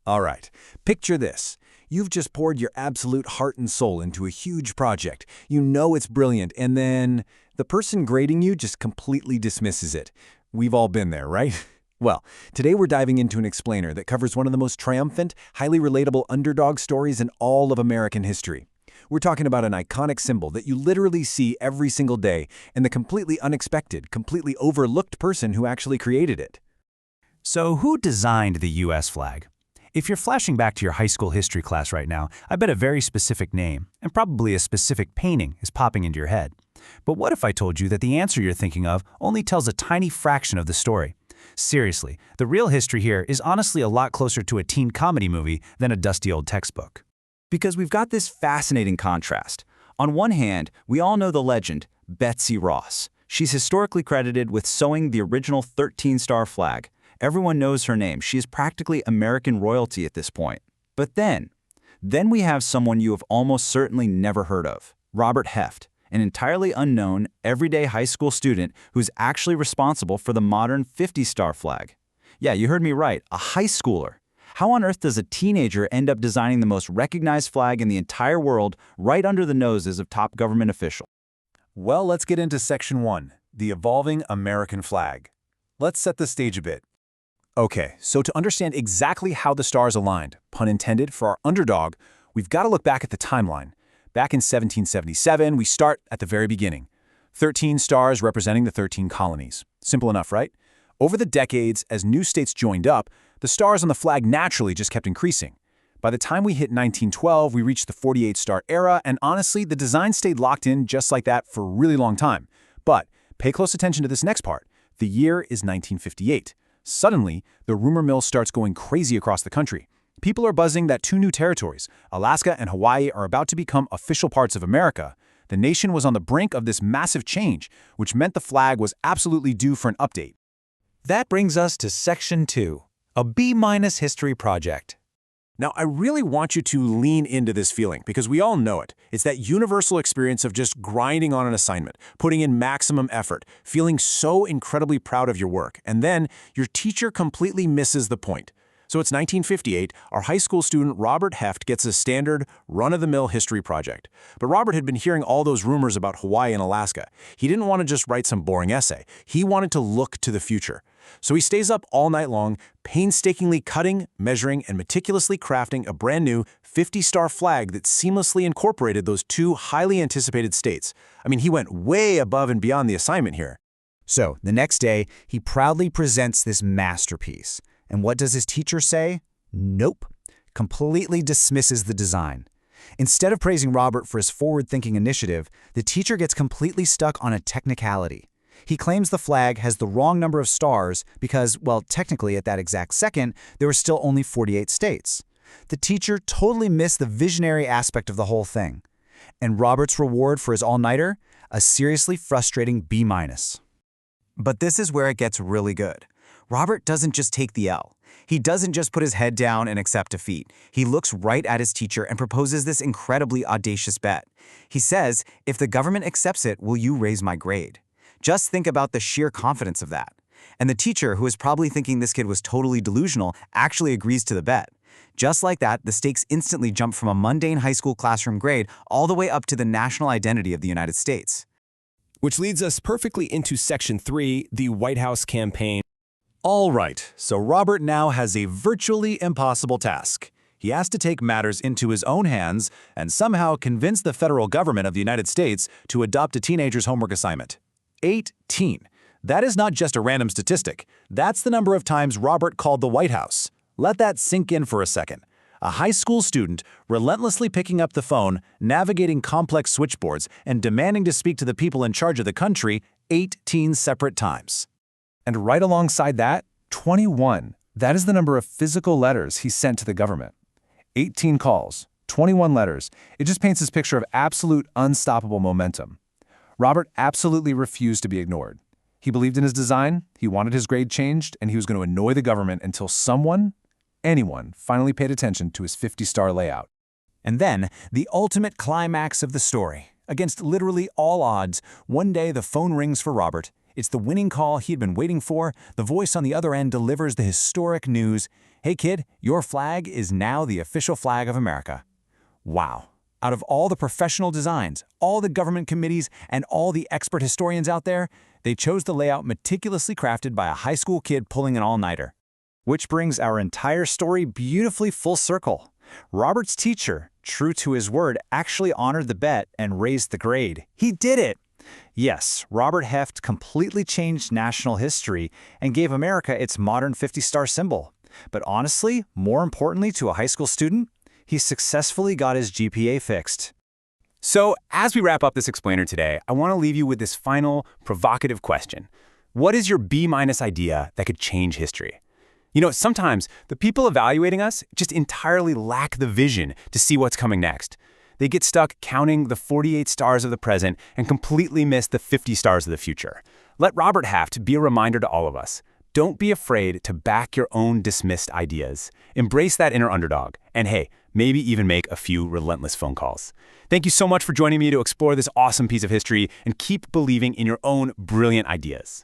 All right, picture this. You've just poured your absolute heart and soul into a huge project. You know it's brilliant, and then the person grading you just completely dismisses it. We've all been there, right? Well, today we're diving into an explainer that covers one of the most triumphant, highly relatable underdog stories in all of American history. We're talking about an iconic symbol that you literally see every single day and the completely unexpected, completely overlooked person who actually created it. So who designed the U.S. flag? If you're flashing back to your high school history class right now, I bet a very specific name, and probably a specific painting, is popping into your head. But what if I told you that the answer you're thinking of only tells a tiny fraction of the story? Seriously, the real history here is honestly a lot closer to a teen comedy movie than a dusty old textbook. Because we've got this fascinating contrast. On one hand, we all know the legend, Betsy Ross. She's historically credited with sewing the original 13-star flag. Everyone knows her name. She is practically American royalty at this point. But then we have someone you have almost certainly never heard of, Robert Heft, an entirely unknown, everyday high school student who's actually responsible for the modern 50-star flag. Yeah, you heard me right, a high schooler. How on earth does a teenager end up designing the most recognized flag in the entire world right under the noses of top government officials? Well, let's get into Section 1, the evolving American flag. Let's set the stage a bit. Okay, so to understand exactly how the stars aligned, pun intended, for our underdog, we've got to look back at the timeline. Back in 1777, we start at the very beginning. 13 stars representing the 13 colonies. Simple enough, right? Over the decades, as new states joined up, the stars on the flag naturally just kept increasing. By the time we hit 1912, we reached the 48-star era, and honestly, the design stayed locked in just like that for a really long time. But pay close attention to this next part. The year is 1958. Suddenly, the rumor mill starts going crazy across the country. People are buzzing that two new territories, Alaska and Hawaii, are about to become official parts of America. The nation was on the brink of this massive change, which meant the flag was absolutely due for an update. That brings us to Section 2, a B- history project. Now, I really want you to lean into this feeling because we all know it. It's that universal experience of just grinding on an assignment, putting in maximum effort, feeling so incredibly proud of your work, and then your teacher completely misses the point. So it's 1958, our high school student Robert Heft gets a standard, run-of-the-mill history project. But Robert had been hearing all those rumors about Hawaii and Alaska. He didn't want to just write some boring essay. He wanted to look to the future. So he stays up all night long, painstakingly cutting, measuring, and meticulously crafting a brand new 50-star flag that seamlessly incorporated those two highly anticipated states. I mean, he went way above and beyond the assignment here. So, the next day, he proudly presents this masterpiece. And what does his teacher say? Nope. Completely dismisses the design. Instead of praising Robert for his forward-thinking initiative, the teacher gets completely stuck on a technicality. He claims the flag has the wrong number of stars because, well, technically at that exact second, there were still only 48 states. The teacher totally missed the visionary aspect of the whole thing. And Robert's reward for his all-nighter? A seriously frustrating B-. But this is where it gets really good. Robert doesn't just take the L. He doesn't just put his head down and accept defeat. He looks right at his teacher and proposes this incredibly audacious bet. He says, if the government accepts it, will you raise my grade? Just think about the sheer confidence of that. And the teacher, who is probably thinking this kid was totally delusional, actually agrees to the bet. Just like that, the stakes instantly jump from a mundane high school classroom grade all the way up to the national identity of the United States. Which leads us perfectly into Section 3, the White House campaign. All right, so Robert now has a virtually impossible task. He has to take matters into his own hands and somehow convince the federal government of the United States to adopt a teenager's homework assignment. 18. That is not just a random statistic. That's the number of times Robert called the White House. Let that sink in for a second. A high school student relentlessly picking up the phone, navigating complex switchboards, and demanding to speak to the people in charge of the country 18 separate times. And right alongside that, 21. That is the number of physical letters he sent to the government. 18 calls, 21 letters. It just paints this picture of absolute unstoppable momentum. Robert absolutely refused to be ignored. He believed in his design, he wanted his grade changed, and he was going to annoy the government until someone, anyone, finally paid attention to his 50-star layout. And then, the ultimate climax of the story. Against literally all odds, one day the phone rings for Robert. It's the winning call he'd been waiting for. The voice on the other end delivers the historic news. "Hey kid, your flag is now the official flag of America." Wow. Out of all the professional designs, all the government committees, and all the expert historians out there, they chose the layout meticulously crafted by a high school kid pulling an all-nighter. Which brings our entire story beautifully full circle. Robert's teacher, true to his word, actually honored the bet and raised the grade. He did it! Yes, Robert Heft completely changed national history and gave America its modern 50-star symbol. But honestly, more importantly to a high school student, he successfully got his GPA fixed. So, as we wrap up this explainer today, I want to leave you with this final provocative question. What is your B- idea that could change history? You know, sometimes the people evaluating us just entirely lack the vision to see what's coming next. They get stuck counting the 48 stars of the present and completely miss the 50 stars of the future. Let Robert Heft be a reminder to all of us. Don't be afraid to back your own dismissed ideas. Embrace that inner underdog. And hey, maybe even make a few relentless phone calls. Thank you so much for joining me to explore this awesome piece of history and keep believing in your own brilliant ideas.